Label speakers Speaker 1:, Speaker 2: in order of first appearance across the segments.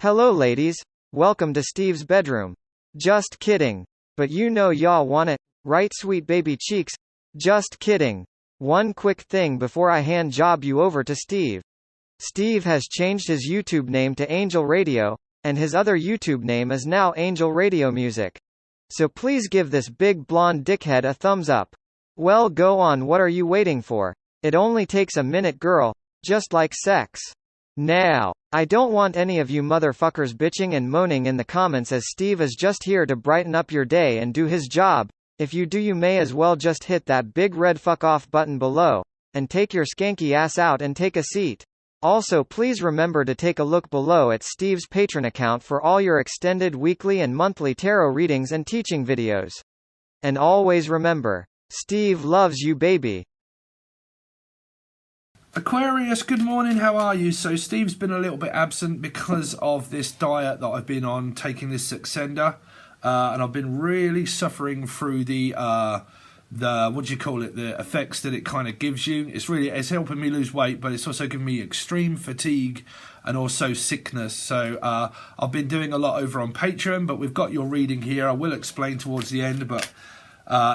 Speaker 1: Hello ladies, welcome to Steve's bedroom. Just kidding. But you know y'all want it, right sweet baby cheeks? Just kidding. One quick thing before I hand job you over to Steve. Steve has changed his YouTube name to Angel Radio, and his other YouTube name is now Angel Radio Music. So please give this big blonde dickhead a thumbs up. Well, go on, what are you waiting for? It only takes a minute, girl. Just like sex. Now, I don't want any of you motherfuckers bitching and moaning in the comments, as Steve is just here to brighten up your day and do his job. If you do, you may as well just hit that big red fuck off button below, and take your skanky ass out and take a seat. Also, please remember to take a look below at Steve's Patreon account for all your extended weekly and monthly tarot readings and teaching videos. And always remember, Steve loves you, baby.
Speaker 2: Aquarius, good morning, how are you? So Steve's been a little bit absent because of this diet that I've been on, taking this Saxenda, and I've been really suffering through the what do you call it, the effects that it kind of gives you. It's helping me lose weight, but it's also giving me extreme fatigue and also sickness. So I've been doing a lot over on Patreon, but we've got your reading here. I will explain towards the end, but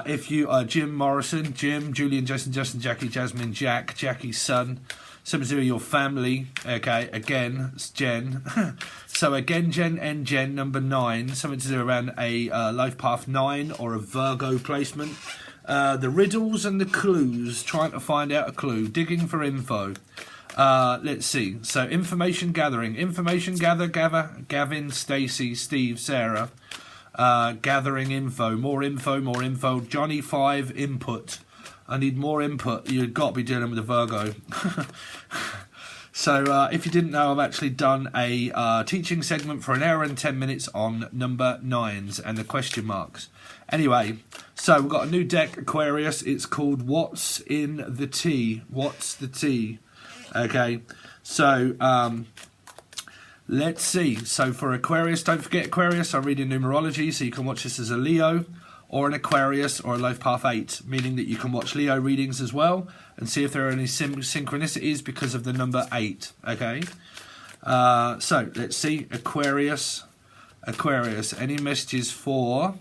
Speaker 2: if you are Jim Morrison, Jim, Julian, Jason, Justin, Jackie, Jasmine, Jack, Jackie's son, something to do with your family, okay, again, it's Jen. So again, Jen and Jen, number 9, something to do around a life path 9 or a Virgo placement. The riddles and the clues, trying to find out a clue, digging for info. Let's see, so information gathering, Gavin, Stacey, Steve, Sarah. Gathering info, more info. Johnny 5, input. I need more input. You've got to be dealing with a Virgo. So if you didn't know, I've actually done a teaching segment for 1 hour and 10 minutes on number 9s and the question marks. Anyway, so we've got a new deck, Aquarius. It's called What's in the Tea? What's the Tea? Okay, so let's see. So for Aquarius, don't forget Aquarius, I read in numerology, so you can watch this as a Leo or an Aquarius or a Life Path 8, meaning that you can watch Leo readings as well and see if there are any synchronicities because of the number 8, okay? So let's see, Aquarius, any messages for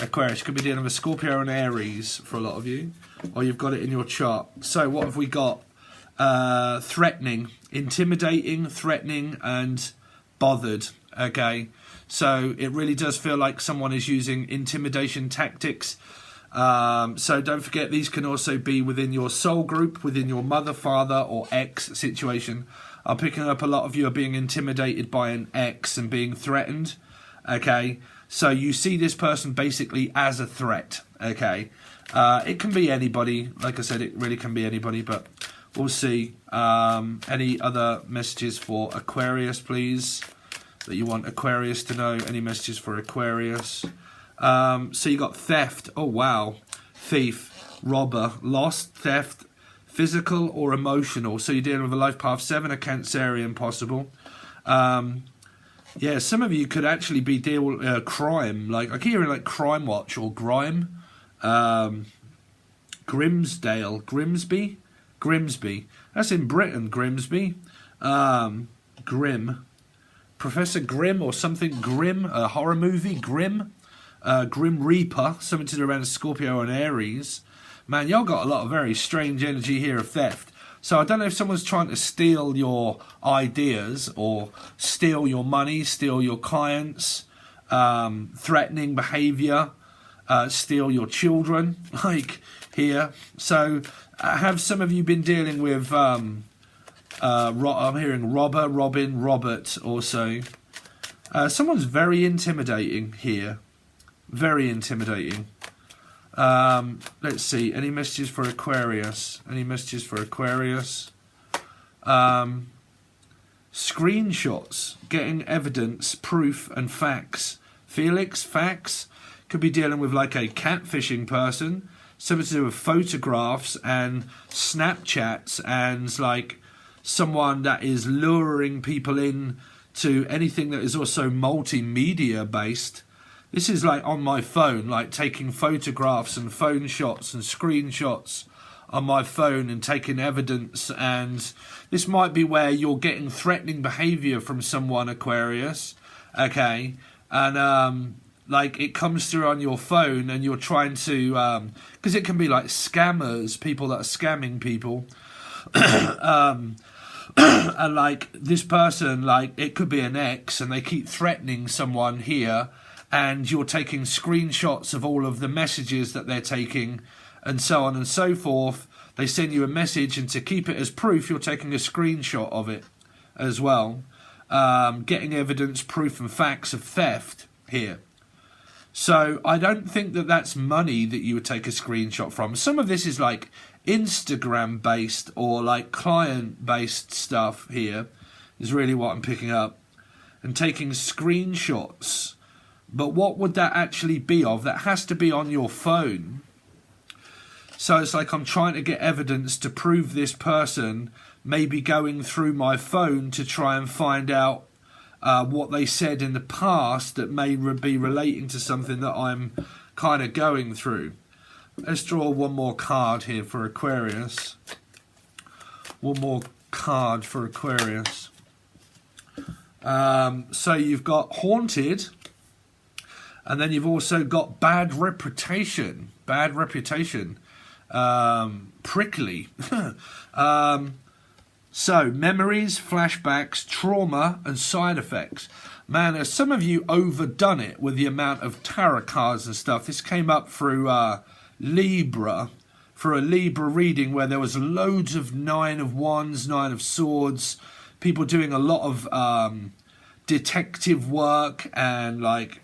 Speaker 2: Aquarius? You could be dealing with Scorpio and Aries for a lot of you, or you've got it in your chart. So what have we got? Threatening, intimidating, threatening, and bothered, okay? So it really does feel like someone is using intimidation tactics. So don't forget, these can also be within your soul group, within your mother, father, or ex situation. I'm picking up a lot of you are being intimidated by an ex and being threatened, okay? So you see this person basically as a threat, okay? It can be anybody. Like I said, it really can be anybody, but we'll see. Any other messages for Aquarius, please, that you want Aquarius to know? Any messages for Aquarius? So you got theft. Oh, wow. Thief, robber, lost, theft, physical or emotional. So you're dealing with a Life Path 7, a Cancerian possible. Yeah, some of you could actually be dealing with crime. Like, I keep hearing like Crime Watch or Grime. Grimsby. That's in Britain, Grimsby. Grim. Professor Grimm or something. Grim. A horror movie. Grim. Grim Reaper. Something to do around Scorpio and Aries. Man, y'all got a lot of very strange energy here of theft. So I don't know if someone's trying to steal your ideas or steal your money, steal your clients, threatening behavior, steal your children, like here. So have some of you been dealing with, I'm hearing robber, Robin, Robert also. Someone's very intimidating here. Very intimidating. Let's see, any messages for Aquarius? Screenshots, getting evidence, proof and facts. Felix, facts. Could be dealing with like a catfishing person. Something to do with photographs and Snapchats and like someone that is luring people in to anything that is also multimedia based. This is like on my phone, like taking photographs and phone shots and screenshots on my phone and taking evidence, and this might be where you're getting threatening behavior from someone, Aquarius, okay, and like it comes through on your phone and you're trying to, because it can be like scammers, people that are scamming people, and like this person, like it could be an ex, and they keep threatening someone here, and you're taking screenshots of all of the messages that they're taking and so on and so forth. They send you a message, and to keep it as proof, you're taking a screenshot of it as well. Getting evidence, proof and facts of theft here. So I don't think that that's money that you would take a screenshot from. Some of this is like Instagram based or like client based stuff here is really what I'm picking up. And taking screenshots. But what would that actually be of? That has to be on your phone. So it's like I'm trying to get evidence to prove this person, maybe going through my phone to try and find out what they said in the past that may be relating to something that I'm kind of going through. Let's draw one more card here for Aquarius. One more card for Aquarius. So you've got haunted, and then you've also got bad reputation. Bad reputation. Prickly. So, memories, flashbacks, trauma, and side effects. Man, some of you overdone it with the amount of tarot cards and stuff. This came up through Libra, for a Libra reading where there was loads of 9 of Wands, 9 of Swords, people doing a lot of detective work, and like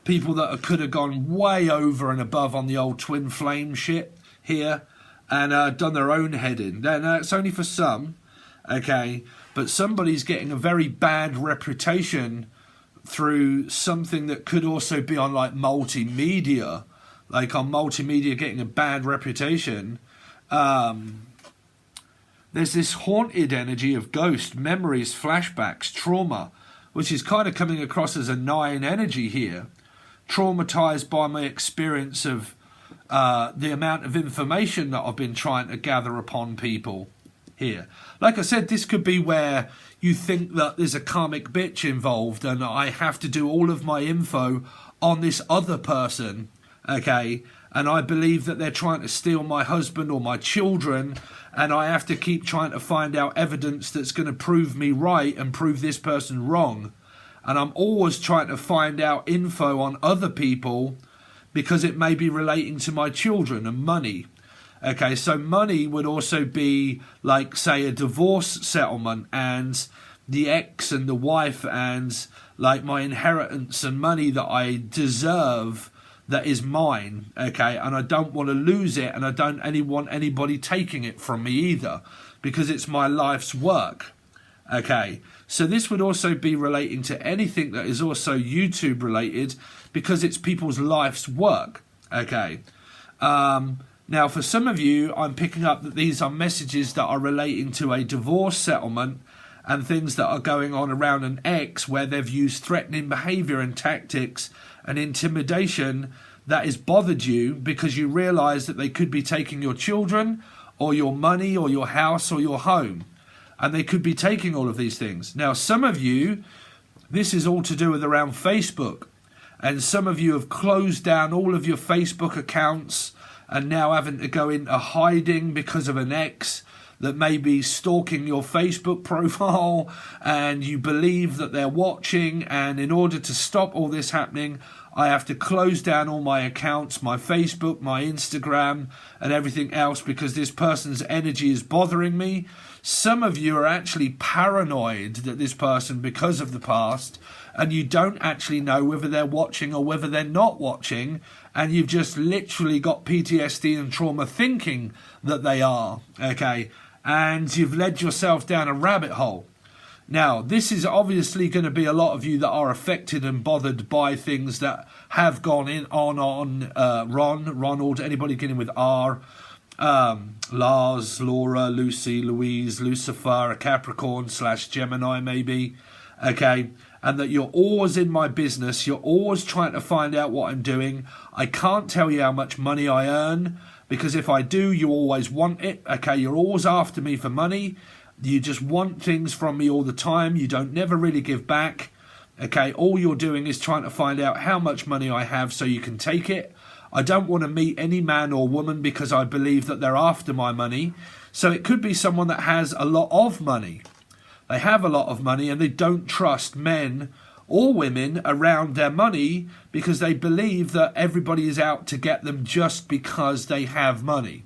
Speaker 2: people that could have gone way over and above on the old twin flame shit here and done their own heading. Then it's only for some. Okay, but somebody's getting a very bad reputation through something that could also be on like multimedia, like on multimedia getting a bad reputation. There's this haunted energy of ghost, memories, flashbacks, trauma, which is kind of coming across as a 9 energy here. Traumatized by my experience of the amount of information that I've been trying to gather upon people here. Like I said, this could be where you think that there's a karmic bitch involved and I have to do all of my info on this other person, okay, and I believe that they're trying to steal my husband or my children, and I have to keep trying to find out evidence that's going to prove me right and prove this person wrong. And I'm always trying to find out info on other people because it may be relating to my children and money. Okay, so money would also be like, say, a divorce settlement and the ex and the wife and like my inheritance and money that I deserve that is mine, okay, and I don't want to lose it, and I don't want anybody taking it from me either because it's my life's work, okay. So this would also be relating to anything that is also YouTube related because it's people's life's work, okay. Now, for some of you, I'm picking up that these are messages that are relating to a divorce settlement and things that are going on around an ex where they've used threatening behaviour and tactics and intimidation that has bothered you because you realise that they could be taking your children or your money or your house or your home. And they could be taking all of these things. Now, some of you, this is all to do with around Facebook. And some of you have closed down all of your Facebook accounts and now having to go into hiding because of an ex that may be stalking your Facebook profile, and you believe that they're watching, and in order to stop all this happening, I have to close down all my accounts, my Facebook, my Instagram, and everything else because this person's energy is bothering me. Some of you are actually paranoid that this person, because of the past, and you don't actually know whether they're watching or whether they're not watching, and you've just literally got PTSD and trauma thinking that they are, okay, and you've led yourself down a rabbit hole. Now, this is obviously going to be a lot of you that are affected and bothered by things that have gone on Ronald, anybody beginning with R, Lars, Laura, Lucy, Louise, Lucifer, a Capricorn / Gemini maybe, okay, and that you're always in my business. You're always trying to find out what I'm doing. I can't tell you how much money I earn, because if I do, you always want it. Okay, you're always after me for money. You just want things from me all the time. You don't never really give back. Okay, all you're doing is trying to find out how much money I have so you can take it. I don't want to meet any man or woman because I believe that they're after my money. So it could be someone that has a lot of money. They have a lot of money and they don't trust men or women around their money because they believe that everybody is out to get them just because they have money.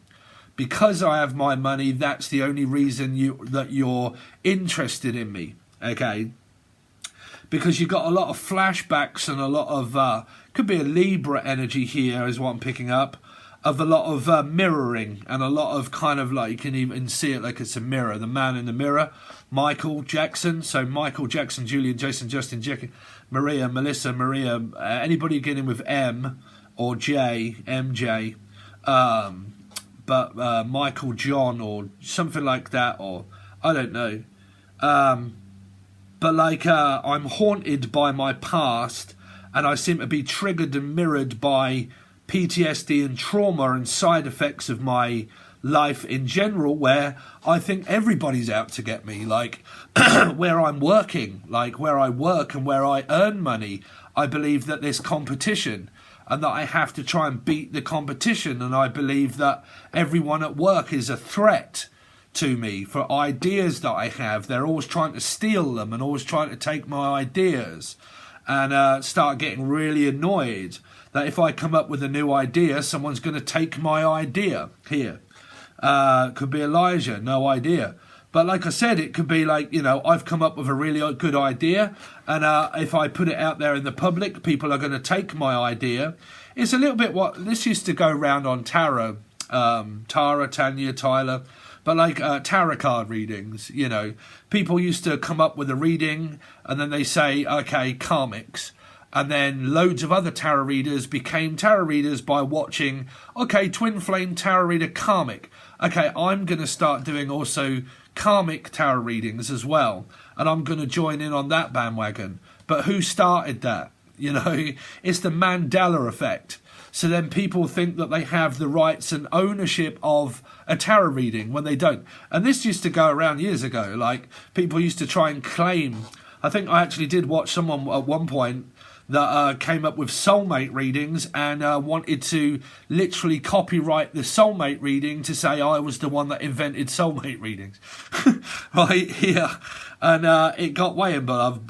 Speaker 2: Because I have my money, that's the only reason that you're interested in me. Okay? Because you've got a lot of flashbacks and a lot of, could be a Libra energy here is what I'm picking up, of a lot of mirroring and a lot of kind of like, you can even see it like it's a mirror, the man in the mirror, Michael Jackson. So Michael Jackson, Julian, Jason, Justin, Jackie, Maria, Melissa, Maria, anybody beginning with M or J, MJ, but Michael John or something like that, or I don't know. But like I'm haunted by my past, and I seem to be triggered and mirrored by PTSD and trauma and side effects of my life in general, where I think everybody's out to get me. Like where I'm working, like where I work and where I earn money, I believe that there's competition and that I have to try and beat the competition, and I believe that everyone at work is a threat to me for ideas that I have. They're always trying to steal them and always trying to take my ideas, and start getting really annoyed that if I come up with a new idea, someone's going to take my idea. Here could be Elijah, no idea. But like I said, it could be like, you know, I've come up with a really good idea, and if I put it out there in the public, people are going to take my idea. It's a little bit what this used to go around on tarot, Tara, Tanya, Tyler, but like tarot card readings, you know, people used to come up with a reading and then they say, okay, karmics. And then loads of other tarot readers became tarot readers by watching, okay, twin flame tarot reader karmic. Okay, I'm going to start doing also karmic tarot readings as well. And I'm going to join in on that bandwagon. But who started that? You know, it's the Mandela effect. So then people think that they have the rights and ownership of a tarot reading when they don't. And this used to go around years ago. Like, people used to try and claim. I think I actually did watch someone at one point that came up with soulmate readings and wanted to literally copyright the soulmate reading to say I was the one that invented soulmate readings. Right here. And it got weighing, but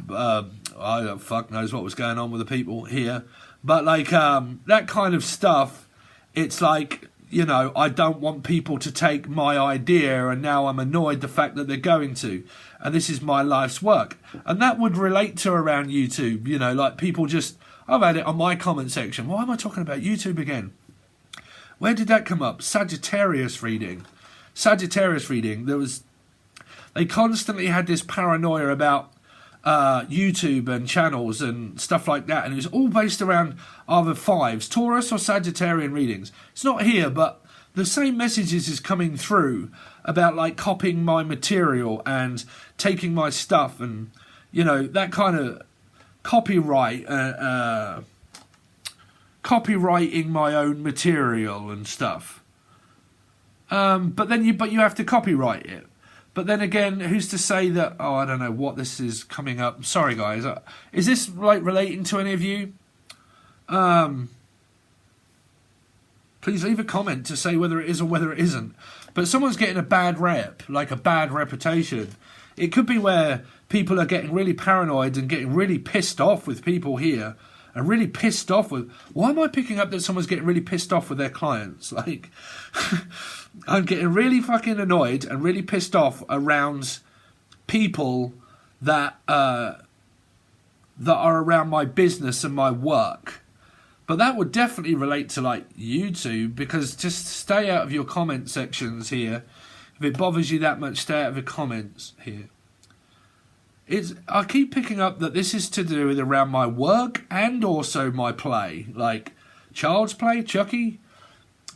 Speaker 2: I don't fuck knows what was going on with the people here. But like that kind of stuff, it's like, you know, I don't want people to take my idea, and now I'm annoyed the fact that they're going to. And this is my life's work. And that would relate to around YouTube, you know, like people just, I've had it on my comment section. Why am I talking about YouTube again? Where did that come up? Sagittarius reading. Sagittarius reading. They constantly had this paranoia about YouTube and channels and stuff like that, and it was all based around either fives, Taurus or Sagittarian readings. It's not here, but the same messages is coming through about like copying my material and taking my stuff, and you know, that kind of copyright, copywriting my own material and stuff. But you have to copyright it. But then again, who's to say that, oh, I don't know what this is coming up. Sorry, guys. Is this like relating to any of you? Please leave a comment to say whether it is or whether it isn't. But someone's getting a bad rep, like a bad reputation. It could be where people are getting really paranoid and getting really pissed off with people here. And really pissed off with... Why am I picking up that someone's getting really pissed off with their clients? Like... I'm getting really fucking annoyed and really pissed off around people that are around my business and my work. But that would definitely relate to like YouTube, because just stay out of your comment sections here. If it bothers you that much, stay out of the comments here. I keep picking up that this is to do with around my work and also my play, like Child's Play, Chucky.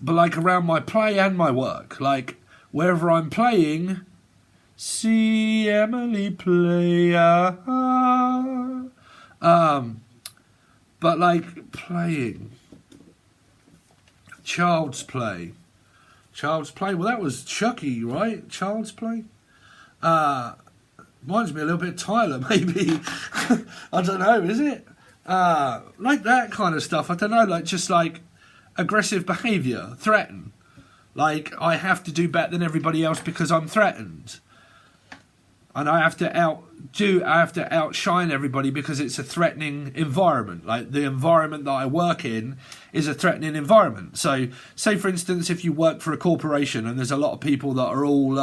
Speaker 2: But like around my play and my work, like wherever I'm playing, see Emily play, But like playing, child's play, well that was Chucky, right? Child's play. Reminds me a little bit of Tyler, maybe. I don't know, is it? Like that kind of stuff. I don't know, like just like aggressive behaviour, threaten. Like I have to do better than everybody else because I'm threatened. And I have to outshine everybody because it's a threatening environment. Like the environment that I work in is a threatening environment. So, say for instance, if you work for a corporation and there's a lot of people that are all,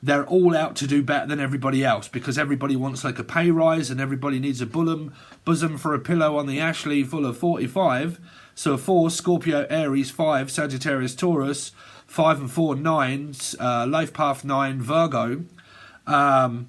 Speaker 2: they're all out to do better than everybody else because everybody wants like a pay rise and everybody needs a bosom for a pillow on the Ashley full of 45. So a 4, Scorpio, Aries, 5, Sagittarius, Taurus, 5 and 4, 9s, Life Path 9, Virgo. And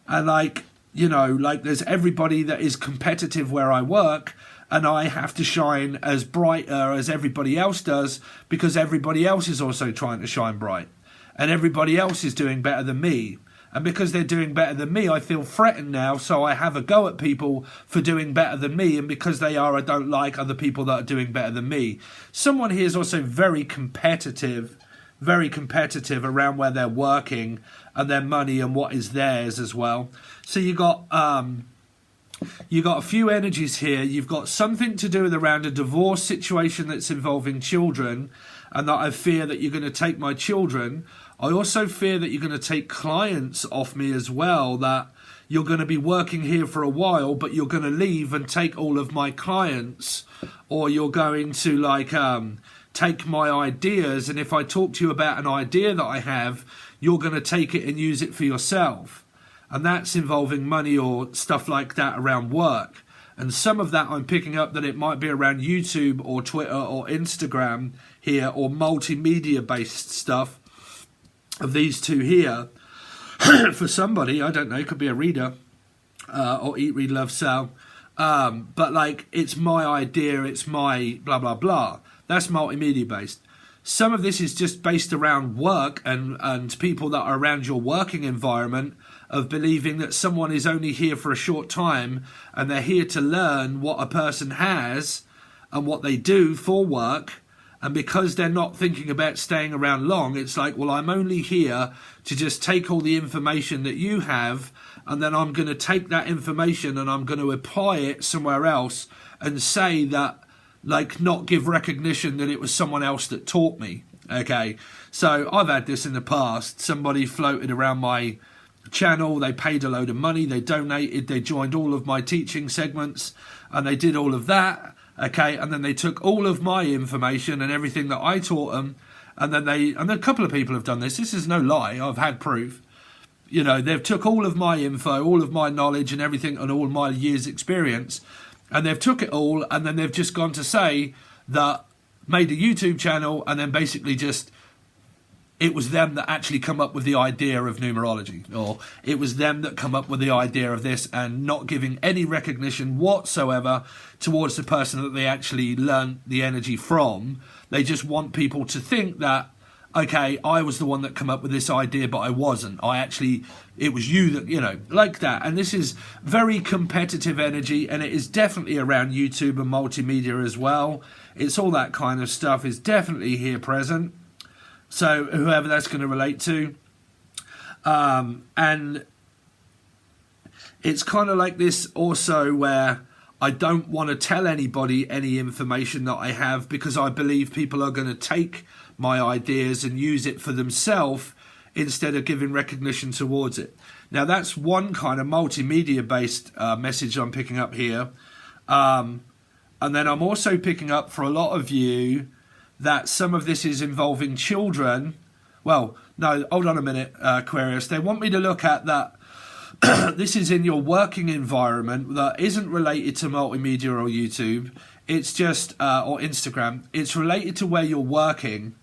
Speaker 2: like, you know, like there's everybody that is competitive where I work and I have to shine as brighter as everybody else does because everybody else is also trying to shine bright and everybody else is doing better than me. And because they're doing better than me, I feel threatened now. So I have a go at people for doing better than me. And because they are, I don't like other people that are doing better than me. Someone here is also very competitive around where they're working and their money and what is theirs as well. So you got a few energies here. You've got something to do with around a divorce situation that's involving children, and that I fear that you're going to take my children. I also fear that you're going to take clients off me as well, that you're going to be working here for a while, but you're going to leave and take all of my clients, or you're going to like take my ideas, and if I talk to you about an idea that I have, you're going to take it and use it for yourself. And that's involving money or stuff like that around work. And some of that I'm picking up that it might be around YouTube or Twitter or Instagram here, or multimedia based stuff of these two here. For somebody, I don't know, could be a reader or Eat, Read, Love, Sell. But like, it's my idea, it's my blah, blah, blah. That's multimedia based. Some of this is just based around work and people that are around your working environment, of believing that someone is only here for a short time and they're here to learn what a person has and what they do for work. And because they're not thinking about staying around long, it's like, well, I'm only here to just take all the information that you have, and then I'm going to take that information and I'm going to apply it somewhere else and say that, like, not give recognition that it was someone else that taught me. Okay, so I've had this in the past. Somebody floated around my channel, they paid a load of money, they donated, they joined all of my teaching segments, and they did all of that. Okay, and then they took all of my information and everything that I taught them, and then a couple of people have done this. This is no lie. I've had proof. You know, they've took all of my info, all of my knowledge and everything, and all my years' experience, and they've took it all, and then they've just gone to say that, made a YouTube channel, and then basically just, it was them that actually come up with the idea of numerology, or it was them that come up with the idea of this, and not giving any recognition whatsoever towards the person that they actually learned the energy from. They just want people to think that, okay, I was the one that come up with this idea, but I wasn't. It was you that, you know, like that. And this is very competitive energy, and it is definitely around YouTube and multimedia as well. It's all that kind of stuff is definitely here present. So whoever that's going to relate to. And it's kind of like this also where I don't want to tell anybody any information that I have, because I believe people are going to take my ideas and use it for themselves instead of giving recognition towards it. Now that's one kind of multimedia based message I'm picking up here. And then I'm also picking up for a lot of you that some of this is involving children. Well, no, hold on a minute, Aquarius. They want me to look at that. This is in your working environment that isn't related to multimedia or YouTube. It's just, or Instagram. It's related to where you're working,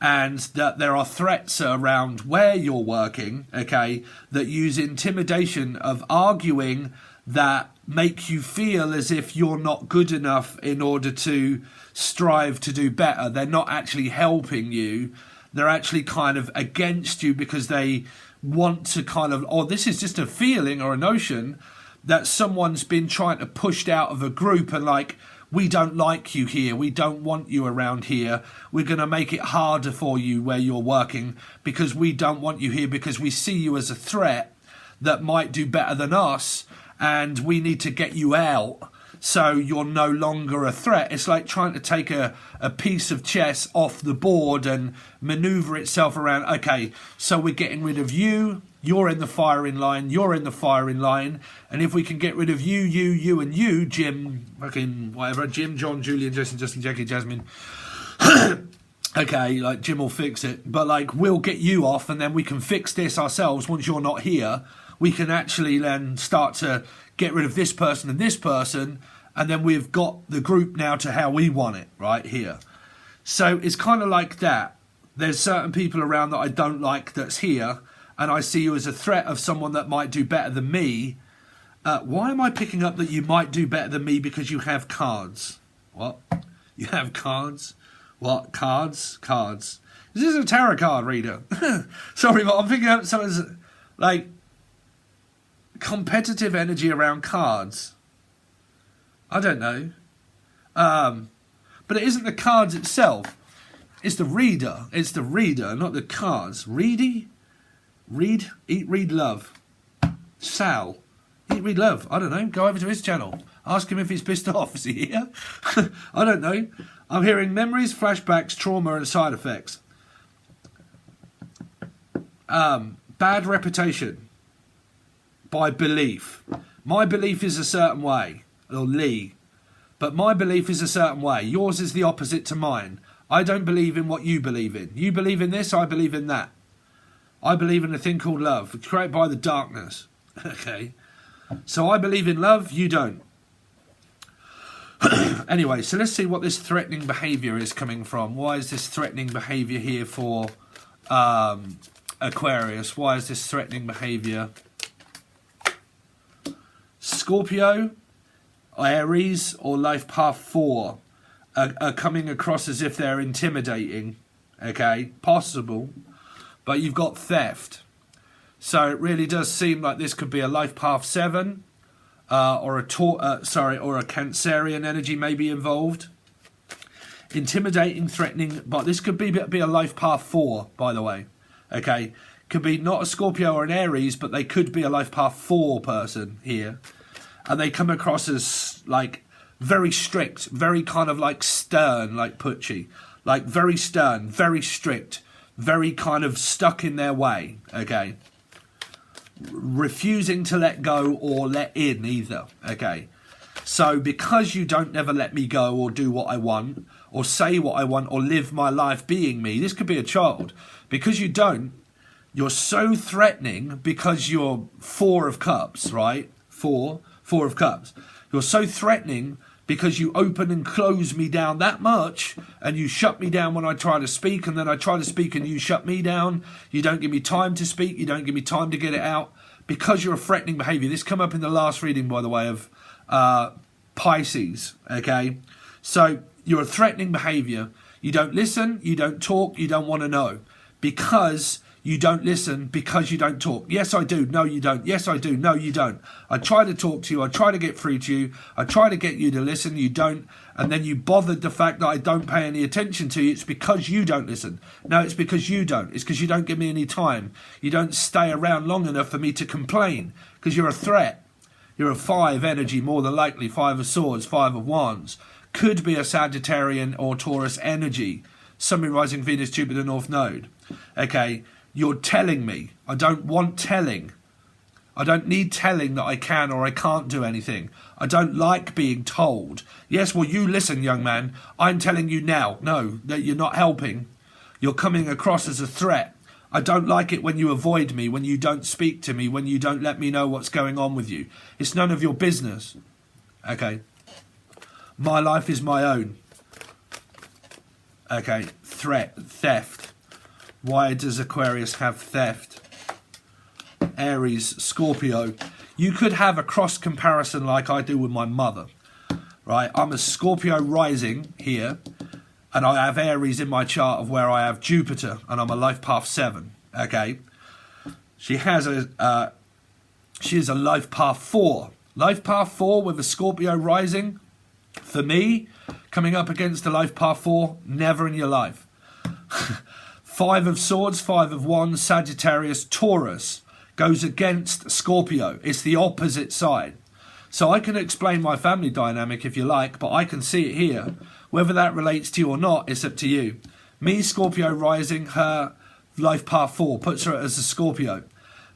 Speaker 2: and that there are threats around where you're working, okay, that use intimidation of arguing that make you feel as if you're not good enough in order to strive to do better. They're not actually helping you. They're actually kind of against you because they want to kind of, or this is just a feeling or a notion that someone's been trying to pushed out of a group and like, we don't like you here, we don't want you around here, we're going to make it harder for you where you're working because we don't want you here because we see you as a threat that might do better than us and we need to get you out so you're no longer a threat. It's like trying to take a piece of chess off the board and maneuver itself around. Okay, so we're getting rid of you, you're in the firing line, you're in the firing line, and if we can get rid of you, you, and you, Jim, fucking whatever, Jim, John, Julian, Justin, Jackie, Jasmine, okay, like Jim will fix it, but like we'll get you off and then we can fix this ourselves once you're not here. We can actually then start to get rid of this person and this person, and then we've got the group now to how we want it, right here. So it's kind of like that. There's certain people around that I don't like that's here, and I see you as a threat of someone that might do better than me. Why am I picking up that you might do better than me because you have cards? What? You have cards? What? Cards? Cards. Is this a tarot card reader? Sorry, but I'm picking up someone's like competitive energy around cards. I don't know. But it isn't the cards itself. It's the reader. It's the reader, not the cards. Ready? Read, eat, read, love. Sal. Eat, read, love. I don't know. Go over to his channel. Ask him if he's pissed off. Is he here? I don't know. I'm hearing memories, flashbacks, trauma, and side effects. Bad reputation. By belief. My belief is a certain way. Or Lee. But my belief is a certain way. Yours is the opposite to mine. I don't believe in what you believe in. You believe in this, I believe in that. I believe in a thing called love. It's created by the darkness. Okay. So I believe in love, you don't. Anyway, so let's see what this threatening behaviour is coming from. Why is this threatening behaviour here for Aquarius? Why is this threatening behaviour? Scorpio, Aries, or Life Path 4 are coming across as if they're intimidating. Okay, possible. But you've got theft. So it really does seem like this could be a Life Path 7 or a Cancerian energy may be involved. Intimidating, threatening, but this could be a Life Path 4, by the way. Okay, could be not a Scorpio or an Aries, but they could be a Life Path 4 person here. And they come across as like very strict, very kind of like stern, like Pucci. Like very stern, very strict, very kind of stuck in their way, okay? Refusing to let go or let in either, okay? So because you don't never let me go or do what I want or say what I want or live my life being me, this could be a child. Because you don't, you're so threatening because you're 4 of Cups, right? Four of Cups. You're so threatening because you open and close me down that much and you shut me down when I try to speak, and then I try to speak and you shut me down. You don't give me time to speak. You don't give me time to get it out because you're a threatening behaviour. This come up in the last reading, by the way, of Pisces, okay? So you're a threatening behaviour. You don't listen, you don't talk, you don't want to know because you don't listen, because you don't talk. Yes, I do. No, you don't. Yes, I do. No, you don't. I try to talk to you. I try to get through to you. I try to get you to listen. You don't. And then you bothered the fact that I don't pay any attention to you. It's because you don't listen. No, it's because you don't. It's because you don't give me any time. You don't stay around long enough for me to complain because you're a threat. You're a 5 energy, more than likely. 5 of Swords, 5 of Wands. Could be a Sagittarian or Taurus energy. Sun, rising, Venus, Jupiter, North Node. Okay. You're telling me. I don't want telling. I don't need telling that I can or I can't do anything. I don't like being told. Yes, well, you listen, young man. I'm telling you now. No, that you're not helping. You're coming across as a threat. I don't like it when you avoid me, when you don't speak to me, when you don't let me know what's going on with you. It's none of your business. Okay. My life is my own. Okay. Threat. Theft. Why does Aquarius have theft? Aries, Scorpio. You could have a cross comparison like I do with my mother, right? I'm a Scorpio rising here, and I have Aries in my chart of where I have Jupiter, and I'm a Life Path 7, okay? She is a Life Path 4 Life path 4 with a Scorpio rising, for me, coming up against a life path 4, never in your life. 5 of Swords, 5 of Wands, Sagittarius, Taurus goes against Scorpio. It's the opposite side. So I can explain my family dynamic if you like, but I can see it here. Whether that relates to you or not, it's up to you. Me, Scorpio rising, her life path 4 puts her as a Scorpio.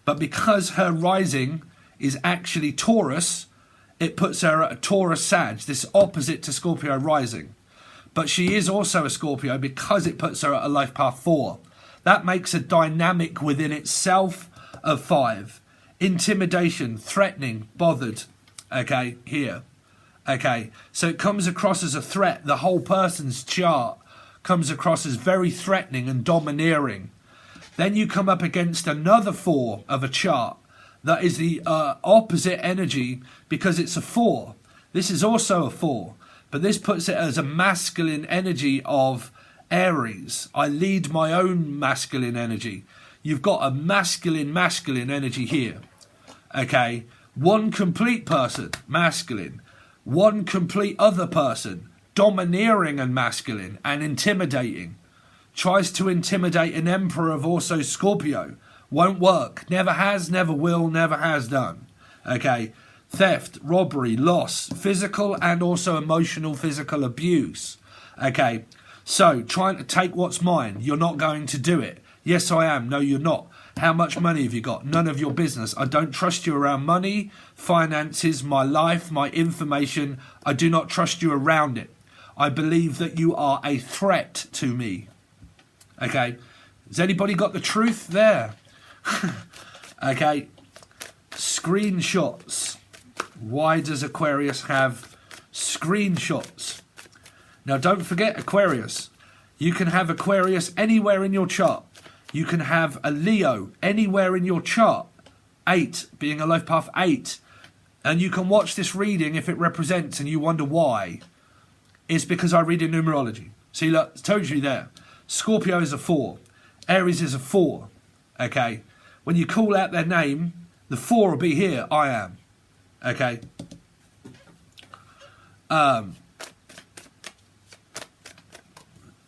Speaker 2: But because her rising is actually Taurus, it puts her at a Taurus Sag, this opposite to Scorpio rising. But she is also a Scorpio because it puts her at a life path 4. That makes a dynamic within itself of 5. Intimidation, threatening, bothered. Okay, here. Okay, so it comes across as a threat. The whole person's chart comes across as very threatening and domineering. Then you come up against another 4 of a chart that is the opposite energy because it's a 4. This is also a 4, but this puts it as a masculine energy of Aries. I lead my own masculine energy. You've got a masculine energy here. Okay, one complete person, masculine. One complete other person, domineering and masculine and intimidating. Tries to intimidate an emperor of also Scorpio. Won't work. Never has, never will, never has done. Okay, theft, robbery, loss, physical and also emotional physical abuse. Okay, so trying to take what's mine. You're not going to do it. Yes, I am. No, you're not. How much money have you got? None of your business. I don't trust you around money, finances, my life, my information. I do not trust you around it. I believe that you are a threat to me. Okay. Has anybody got the truth there? Okay. Screenshots. Why does Aquarius have screenshots? Now, don't forget Aquarius. You can have Aquarius anywhere in your chart. You can have a Leo anywhere in your chart. 8 being a life path 8. And you can watch this reading if it represents and you wonder why. It's because I read in numerology. See, look, I told you there. Scorpio is a 4. Aries is a 4. Okay. When you call out their name, the 4 will be here. I am. Okay.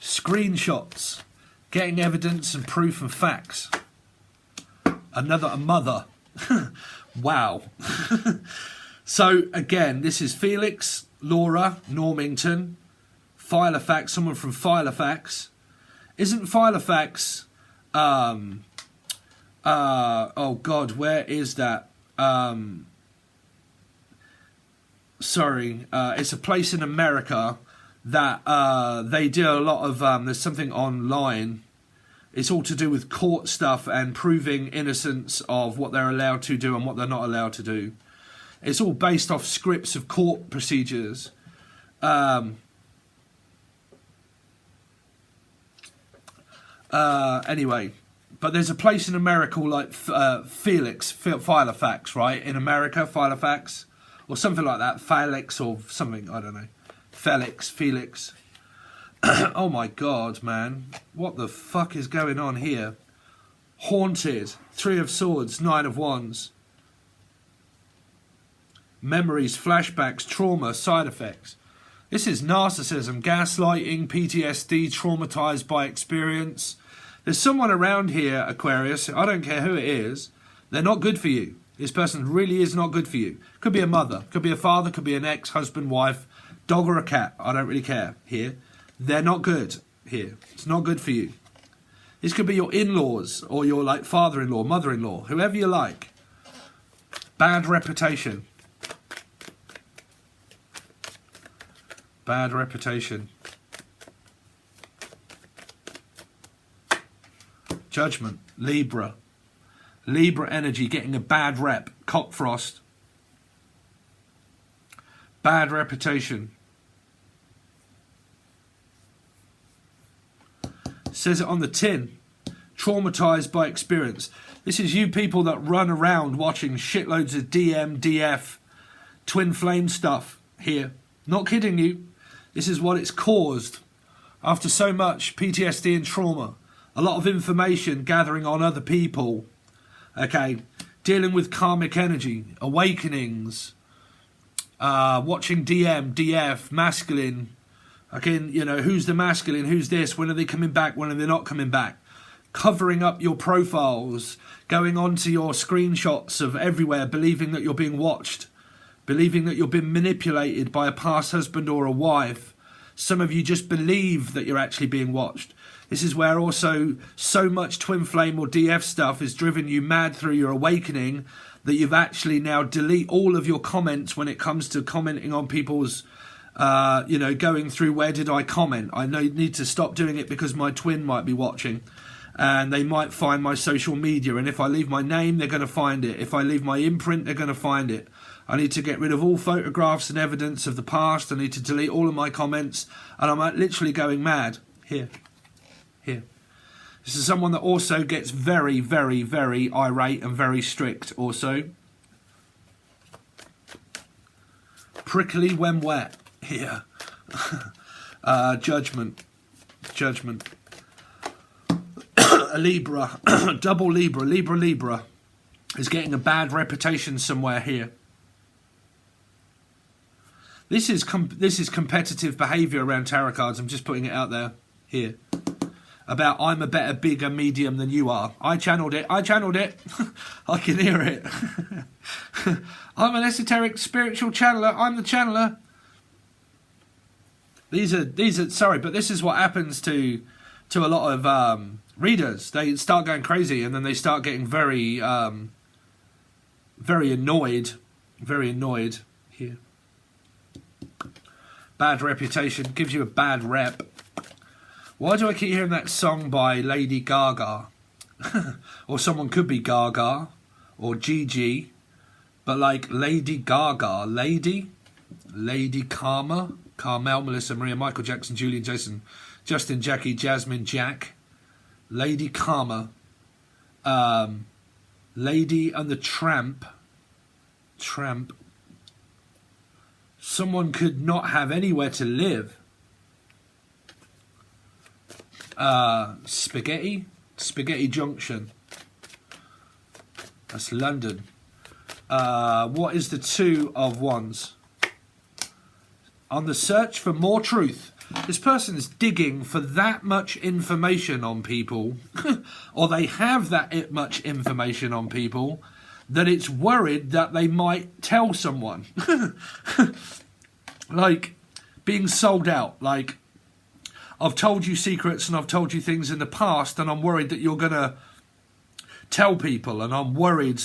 Speaker 2: Screenshots. Getting evidence and proof and facts. A mother. Wow. So, again, this is Felix, Laura, Normington, Filofax, someone from Filofax. Isn't Filofax... oh, God, where is that? Sorry. It's a place in America that they do a lot of, there's something online. It's all to do with court stuff and proving innocence of what they're allowed to do and what they're not allowed to do. It's all based off scripts of court procedures. Anyway, but there's a place in America like Felix, Filofax, right? In America, Filofax, or something like that. Felix or something, I don't know. Felix. Oh my God, man. What the fuck is going on here? Haunted. 3 of Swords, 9 of Wands. Memories, flashbacks, trauma, side effects. This is narcissism, gaslighting, PTSD, traumatized by experience. There's someone around here, Aquarius, I don't care who it is, they're not good for you. This person really is not good for you. Could be a mother, could be a father, could be an ex, husband, wife, dog or a cat. I don't really care here. They're not good here. It's not good for you. This could be your in-laws or your like father-in-law, mother-in-law, whoever you like. Bad reputation. Bad reputation. Judgment. Libra. Libra energy getting a bad rep. Cockfrost. Bad reputation. Says it on the tin. Traumatized by experience. This is you people that run around watching shitloads of DM, DF, twin flame stuff here. Not kidding you. This is what it's caused. After so much PTSD and trauma. A lot of information gathering on other people. Okay. Dealing with karmic energy. Awakenings. watching DM, DF, masculine. Again, you know, who's the masculine, who's this, when are they coming back, when are they not coming back? Covering up your profiles, going on to your screenshots of everywhere, believing that you're being watched, believing that you're being manipulated by a past husband or a wife. Some of you just believe that you're actually being watched. This is where also so much twin flame or DF stuff has driven you mad through your awakening that you've actually now delete all of your comments when it comes to commenting on people's, you know, going through where did I comment. I need to stop doing it because my twin might be watching and they might find my social media. And if I leave my name, they're going to find it. If I leave my imprint, they're going to find it. I need to get rid of all photographs and evidence of the past. I need to delete all of my comments. And I'm literally going mad. Here. This is someone that also gets very, very, very irate and very strict also. Prickly when wet. Here. Judgment. A Libra. Double Libra. Libra is getting a bad reputation somewhere here. This is competitive behaviour around tarot cards. I'm just putting it out there here. About I'm a better, bigger medium than you are. I channeled it. I can hear it. I'm an esoteric spiritual channeler. I'm the channeler. These are sorry, but this is what happens to a lot of readers. They start going crazy and then they start getting very annoyed. Very annoyed here. Bad reputation. Gives you a bad rep. Why do I keep hearing that song by Lady Gaga? Or someone could be Gaga or Gigi, but like Lady Gaga, Lady Karma, Carmel, Melissa, Maria, Michael Jackson, Julian, Jason, Justin, Jackie, Jasmine, Jack, Lady Karma, Lady and the Tramp. Someone could not have anywhere to live. Spaghetti Junction. That's London. What is the Two of Wands? On the search for more truth. This person is digging for that much information on people, or they have that much information on people, that it's worried that they might tell someone. Like being sold out. Like, I've told you secrets and I've told you things in the past and I'm worried that you're going to tell people, and I'm worried.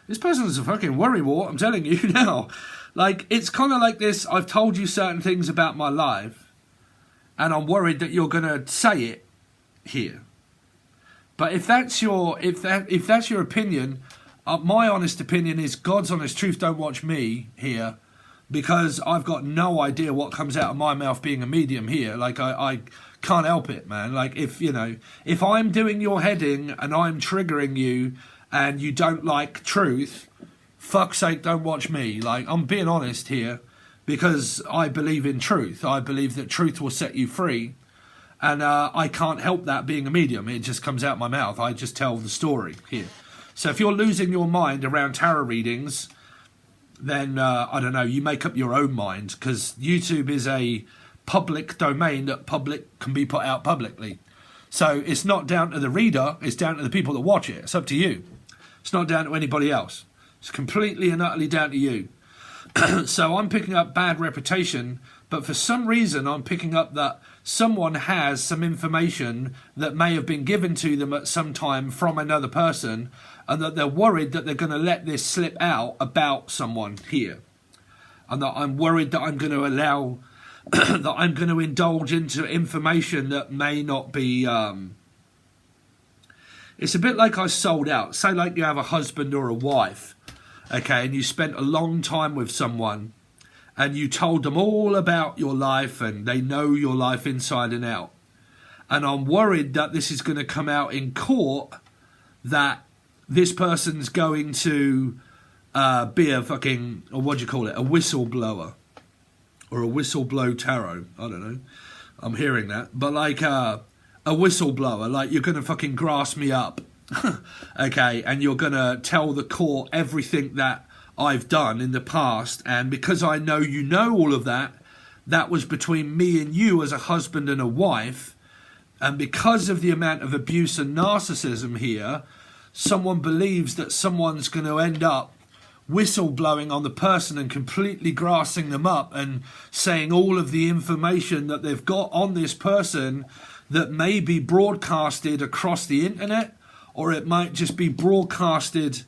Speaker 2: This person's a fucking worrywart, I'm telling you now. Like, it's kind of like this, I've told you certain things about my life and I'm worried that you're going to say it here. But if that's your opinion, my honest opinion is God's honest truth, don't watch me here. Because I've got no idea what comes out of my mouth being a medium here. Like, I can't help it, man. Like, if I'm doing your heading and I'm triggering you and you don't like truth, fuck's sake, don't watch me. Like, I'm being honest here because I believe in truth. I believe that truth will set you free. And I can't help that being a medium. It just comes out my mouth. I just tell the story here. So if you're losing your mind around tarot readings, then, I don't know, you make up your own mind, because YouTube is a public domain that public can be put out publicly. So it's not down to the reader, it's down to the people that watch it. It's up to you. It's not down to anybody else. It's completely and utterly down to you. So I'm picking up bad reputation, but for some reason I'm picking up that someone has some information that may have been given to them at some time from another person, and that they're worried that they're going to let this slip out about someone here. And that I'm worried that I'm going to allow, that I'm going to indulge into information that may not be... It's a bit like I sold out. Say like you have a husband or a wife, okay, and you spent a long time with someone, and you told them all about your life, and they know your life inside and out. And I'm worried that this is going to come out in court, that this person's going to be a fucking, or what do you call it, a whistleblower. Or a whistleblow tarot. I don't know. I'm hearing that. But like a whistleblower, like you're going to fucking grass me up. Okay, and you're going to tell the court everything that I've done in the past, and because I know you know all of that, that was between me and you as a husband and a wife, and because of the amount of abuse and narcissism here, someone believes that someone's going to end up whistleblowing on the person and completely grassing them up and saying all of the information that they've got on this person that may be broadcasted across the internet, or it might just be broadcasted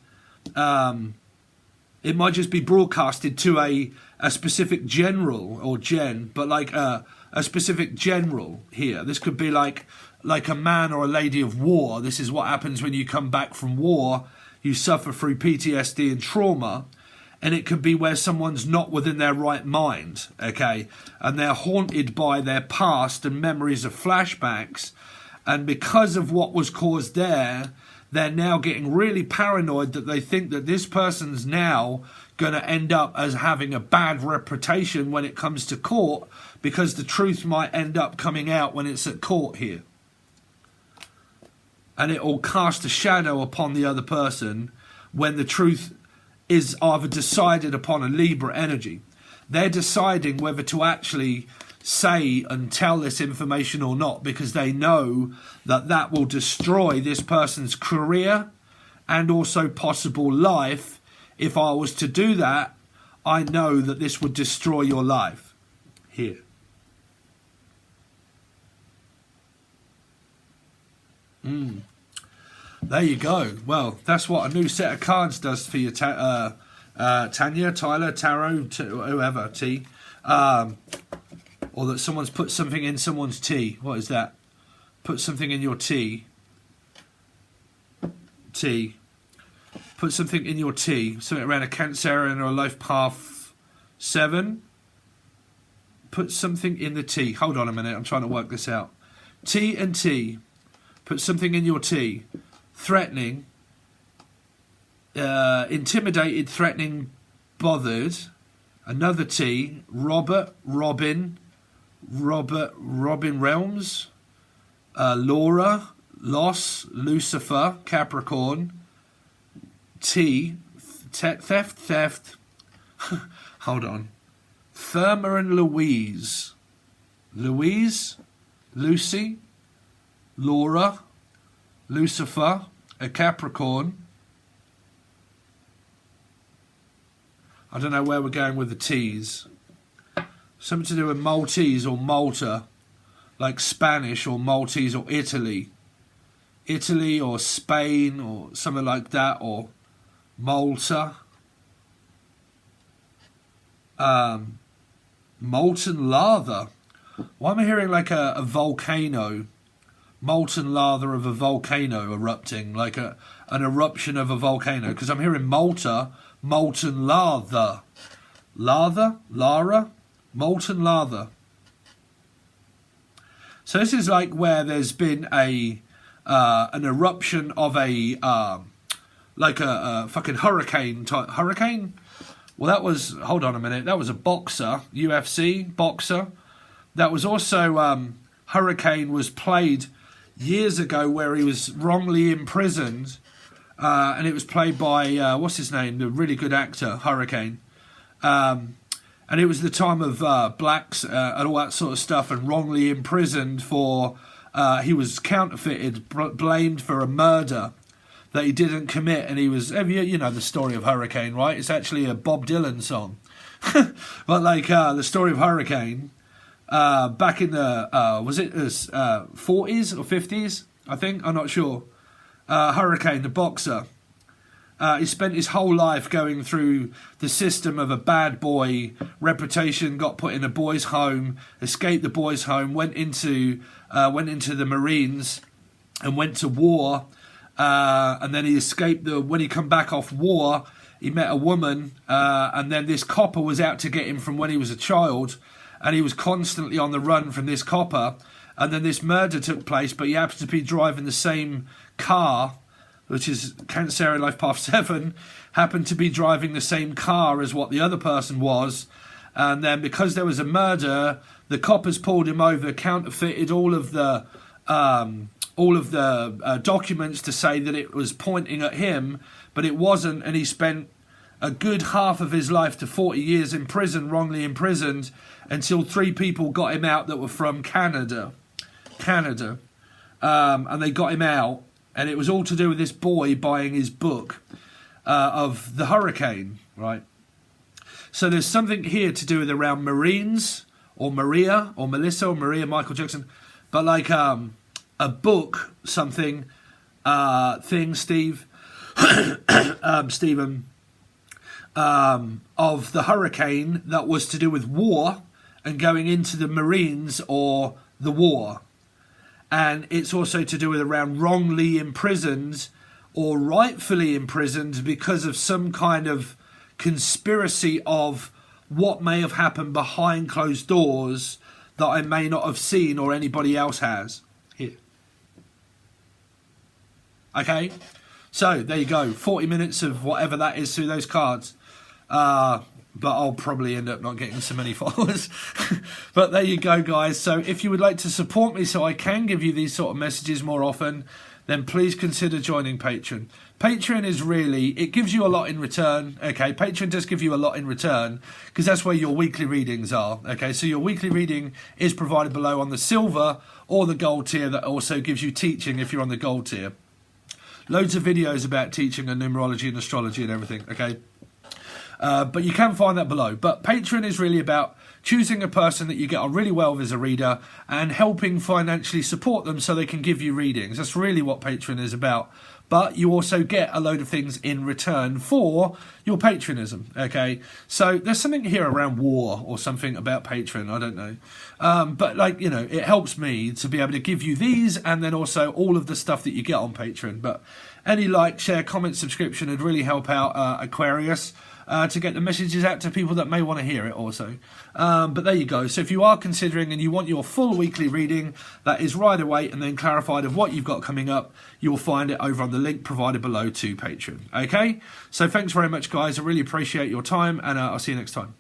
Speaker 2: to a specific general or gen, but like a specific general here. This could be like a man or a lady of war. This is what happens when you come back from war. You suffer through PTSD and trauma, and it could be where someone's not within their right mind, okay, and they're haunted by their past and memories of flashbacks, and because of what was caused there, they're now getting really paranoid that they think that this person's now going to end up as having a bad reputation when it comes to court, because the truth might end up coming out when it's at court here. And it will cast a shadow upon the other person when the truth is either decided upon a Libra energy. They're deciding whether to actually say and tell this information or not, because they know that that will destroy this person's career and also possible life. If I was to do that, I know that this would destroy your life here. There you go. Well, that's what a new set of cards does for you, Tanya, Tyler, Tarot, whoever, T. Or that someone's put something in someone's tea. What is that? Put something in your tea. Tea. Put something in your tea. Something around a Cancerian or a life path 7. Put something in the tea. Hold on a minute. I'm trying to work this out. Tea and tea. Put something in your tea. Threatening. Intimidated, threatening, bothered. Another T. Robert Realms. Laura. Loss. Lucifer. Capricorn. T. Theft. Hold on. Thelma and Louise. Lucy. Laura. Lucifer. A Capricorn. I don't know where we're going with the T's. Something to do with Maltese or Malta, like Spanish or Maltese or Italy. Italy or Spain or something like that, or Malta. Molten lava. Why am I hearing like a volcano? Molten lava of a volcano erupting, like an eruption of a volcano, because I'm hearing Malta, molten lava. Lara? Molten lava. So this is like where there's been an eruption of a fucking hurricane type. Hurricane? Well, that was, hold on a minute, that was a boxer, UFC boxer. That was also, Hurricane was played years ago where he was wrongly imprisoned, and it was played by, what's his name, the really good actor, Hurricane. And it was the time of blacks and all that sort of stuff, and wrongly imprisoned for, he was counterfeited, blamed for a murder that he didn't commit, and he was, you know the story of Hurricane, right? It's actually a Bob Dylan song. But like the story of Hurricane, back in the, was it 40s or 50s, I think? I'm not sure. Hurricane, the boxer. He spent his whole life going through the system of a bad boy reputation, got put in a boys' home, escaped the boys' home, went into the Marines and went to war. And then he escaped when he come back off war, he met a woman, and then this copper was out to get him from when he was a child, and he was constantly on the run from this copper, and then this murder took place, but he happened to be driving the same car, which is Cancerian Life Path 7, happened to be driving the same car as what the other person was, and then because there was a murder, the coppers pulled him over, counterfeited all of the documents to say that it was pointing at him, but it wasn't, and he spent a good half of his life to 40 years in prison, wrongly imprisoned, until 3 people got him out that were from Canada. And they got him out, and it was all to do with this boy buying his book of the hurricane, right? So there's something here to do with around Marines, or Maria, or Melissa, or Maria, Michael Jackson, but like a book, something, thing, Steve, Stephen, of the hurricane that was to do with war and going into the Marines or the war. And it's also to do with around wrongly imprisoned or rightfully imprisoned because of some kind of conspiracy of what may have happened behind closed doors that I may not have seen or anybody else has. Here. Okay? So, there you go. 40 minutes of whatever that is through those cards. But I'll probably end up not getting so many followers. But there you go, guys. So if you would like to support me so I can give you these sort of messages more often, then please consider joining Patreon. Patreon is really, it gives you a lot in return. Okay, Patreon does give you a lot in return because that's where your weekly readings are. Okay, so your weekly reading is provided below on the silver or the gold tier that also gives you teaching if you're on the gold tier. Loads of videos about teaching and numerology and astrology and everything, okay? But you can find that below. But Patreon is really about choosing a person that you get on really well with as a reader and helping financially support them so they can give you readings. That's really what Patreon is about. But you also get a load of things in return for your patronism, okay? So there's something here around war or something about Patreon, I don't know. But, like, you know, it helps me to be able to give you these and then also all of the stuff that you get on Patreon. But any like, share, comment, subscription would really help out Aquarius. To get the messages out to people that may want to hear it also. But there you go. So if you are considering and you want your full weekly reading that is right away and then clarified of what you've got coming up, you'll find it over on the link provided below to Patreon. Okay? So thanks very much, guys. I really appreciate your time, and I'll see you next time.